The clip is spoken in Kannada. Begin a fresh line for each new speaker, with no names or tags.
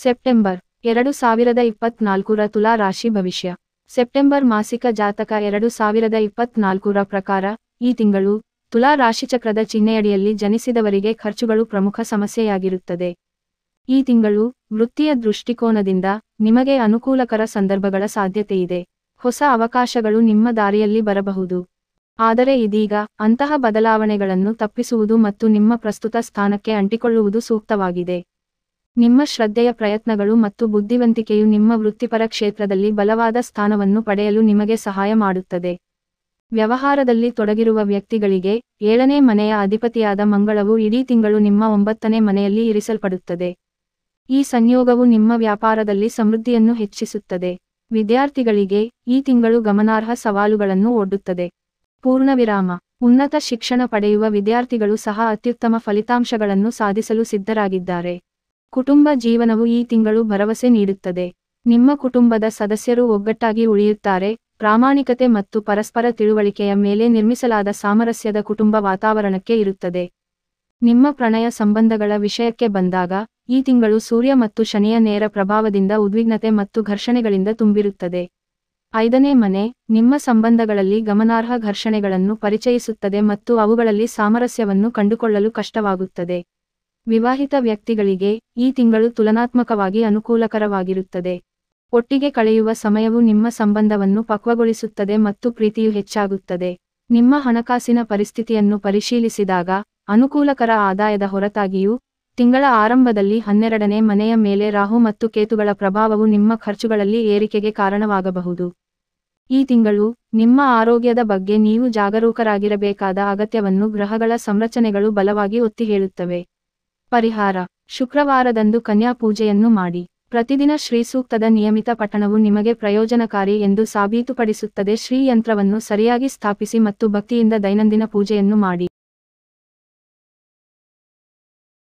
ಸೆಪ್ಟೆಂಬರ್ 2024 ತುಲಾ ರಾಶಿ ಭವಿಷ್ಯ. ಸೆಪ್ಟೆಂಬರ್ ಮಾಸಿಕ ಜಾತಕ 2024 ಪ್ರಕಾರ ಈ ತಿಂಗಳು ತುಲಾ ರಾಶಿಚಕ್ರದ ಚಿಹ್ನೆಯಡಿಯಲ್ಲಿ ಜನಿಸಿದವರಿಗೆ ಖರ್ಚುಗಳು ಪ್ರಮುಖ ಸಮಸ್ಯೆಯಾಗಿರುತ್ತದೆ. ಈ ತಿಂಗಳು ವೃತ್ತಿಯ ದೃಷ್ಟಿಕೋನದಿಂದ ನಿಮಗೆ ಅನುಕೂಲಕರ ಸಂದರ್ಭಗಳ ಸಾಧ್ಯತೆಯಿದೆ. ಹೊಸ ಅವಕಾಶಗಳು ನಿಮ್ಮ ದಾರಿಯಲ್ಲಿ ಬರಬಹುದು. ಆದರೆ ಇದೀಗ ಅಂತಹ ಬದಲಾವಣೆಗಳನ್ನು ತಪ್ಪಿಸುವುದು ಮತ್ತು ನಿಮ್ಮ ಪ್ರಸ್ತುತ ಸ್ಥಾನಕ್ಕೆ ಅಂಟಿಕೊಳ್ಳುವುದು ಸೂಕ್ತವಾಗಿದೆ. ನಿಮ್ಮ ಶ್ರದ್ಧೆಯ ಪ್ರಯತ್ನಗಳು ಮತ್ತು ಬುದ್ಧಿವಂತಿಕೆಯು ನಿಮ್ಮ ವೃತ್ತಿಪರ ಕ್ಷೇತ್ರದಲ್ಲಿ ಬಲವಾದ ಸ್ಥಾನವನ್ನು ಪಡೆಯಲು ನಿಮಗೆ ಸಹಾಯ ಮಾಡುತ್ತದೆ. ವ್ಯವಹಾರದಲ್ಲಿ ತೊಡಗಿರುವ ವ್ಯಕ್ತಿಗಳಿಗೆ 7ನೇ ಮನೆಯ ಅಧಿಪತಿಯಾದ ಮಂಗಳವು ಇಡೀ ತಿಂಗಳು ನಿಮ್ಮ 9ನೇ ಮನೆಯಲ್ಲಿ ಇರಿಸಲ್ಪಡುತ್ತದೆ. ಈ ಸಂಯೋಗವು ನಿಮ್ಮ ವ್ಯಾಪಾರದಲ್ಲಿ ಸಮೃದ್ಧಿಯನ್ನು ಹೆಚ್ಚಿಸುತ್ತದೆ. ವಿದ್ಯಾರ್ಥಿಗಳಿಗೆ ಈ ತಿಂಗಳು ಗಮನಾರ್ಹ ಸವಾಲುಗಳನ್ನು ಒಡ್ಡುತ್ತದೆ. ಪೂರ್ಣವಿರಾಮ. ಉನ್ನತ ಶಿಕ್ಷಣ ಪಡೆಯುವ ವಿದ್ಯಾರ್ಥಿಗಳು ಸಹ ಅತ್ಯುತ್ತಮ ಫಲಿತಾಂಶಗಳನ್ನು ಸಾಧಿಸಲು ಸಿದ್ಧರಾಗಿದ್ದಾರೆ. ಕುಟುಂಬ ಜೀವನವು ಈ ತಿಂಗಳು ಭರವಸೆ ನೀಡುತ್ತದೆ. ನಿಮ್ಮ ಕುಟುಂಬದ ಸದಸ್ಯರು ಒಗ್ಗಟ್ಟಾಗಿ ಉಳಿಯುತ್ತಾರೆ. ಪ್ರಾಮಾಣಿಕತೆ ಮತ್ತು ಪರಸ್ಪರ ತಿಳುವಳಿಕೆಯ ಮೇಲೆ ನಿರ್ಮಿಸಲಾದ ಸಾಮರಸ್ಯದ ಕುಟುಂಬ ವಾತಾವರಣಕ್ಕೆ ಇರುತ್ತದೆ. ನಿಮ್ಮ ಪ್ರಣಯ ಸಂಬಂಧಗಳ ವಿಷಯಕ್ಕೆ ಬಂದಾಗ ಈ ತಿಂಗಳು ಸೂರ್ಯ ಮತ್ತು ಶನಿಯ ನೇರ ಪ್ರಭಾವದಿಂದ ಉದ್ವಿಗ್ನತೆ ಮತ್ತು ಘರ್ಷಣೆಗಳಿಂದ ತುಂಬಿರುತ್ತದೆ. 5ನೇ ಮನೆ ನಿಮ್ಮ ಸಂಬಂಧಗಳಲ್ಲಿ ಗಮನಾರ್ಹ ಘರ್ಷಣೆಗಳನ್ನು ಪರಿಚಯಿಸುತ್ತದೆ ಮತ್ತು ಅವುಗಳಲ್ಲಿ ಸಾಮರಸ್ಯವನ್ನು ಕಂಡುಕೊಳ್ಳಲು ಕಷ್ಟವಾಗುತ್ತದೆ. ವಿವಾಹಿತ ವ್ಯಕ್ತಿಗಳಿಗೆ ಈ ತಿಂಗಳು ತುಲನಾತ್ಮಕವಾಗಿ ಅನುಕೂಲಕರವಾಗಿರುತ್ತದೆ. ಒಟ್ಟಿಗೆ ಕಳೆಯುವ ಸಮಯವು ನಿಮ್ಮ ಸಂಬಂಧವನ್ನು ಪಕ್ವಗೊಳಿಸುತ್ತದೆ ಮತ್ತು ಪ್ರೀತಿಯು ಹೆಚ್ಚಾಗುತ್ತದೆ. ನಿಮ್ಮ ಹಣಕಾಸಿನ ಪರಿಸ್ಥಿತಿಯನ್ನು ಪರಿಶೀಲಿಸಿದಾಗ ಅನುಕೂಲಕರ ಆದಾಯದ ಹೊರತಾಗಿಯೂ ತಿಂಗಳ ಆರಂಭದಲ್ಲಿ 12ನೇ ಮನೆಯ ಮೇಲೆ ರಾಹು ಮತ್ತು ಕೇತುಗಳ ಪ್ರಭಾವವು ನಿಮ್ಮ ಖರ್ಚುಗಳಲ್ಲಿ ಏರಿಕೆಗೆ ಕಾರಣವಾಗಬಹುದು. ಈ ತಿಂಗಳು ನಿಮ್ಮ ಆರೋಗ್ಯದ ಬಗ್ಗೆ ನೀವು ಜಾಗರೂಕರಾಗಿರಬೇಕಾದ ಅಗತ್ಯವನ್ನು ಗ್ರಹಗಳ ಸಂರಚನೆಗಳು ಬಲವಾಗಿ ಒತ್ತಿ ಹೇಳುತ್ತವೆ. ಪರಿಹಾರ: ಶುಕ್ರವಾರದಂದು ಕನ್ಯಾ ಪೂಜೆಯನ್ನು ಮಾಡಿ. ಪ್ರತಿದಿನ ಶ್ರೀ ಸೂಕ್ತದ ನಿಯಮಿತ ಪಠಣವು ನಿಮಗೆ ಪ್ರಯೋಜನಕಾರಿ ಎಂದು ಸಾಬೀತುಪಡಿಸುತ್ತದೆ. ಶ್ರೀ ಯಂತ್ರವನ್ನು ಸರಿಯಾಗಿ ಸ್ಥಾಪಿಸಿ ಮತ್ತು ಭಕ್ತಿಯಿಂದ ದೈನಂದಿನ ಪೂಜೆಯನ್ನು ಮಾಡಿ.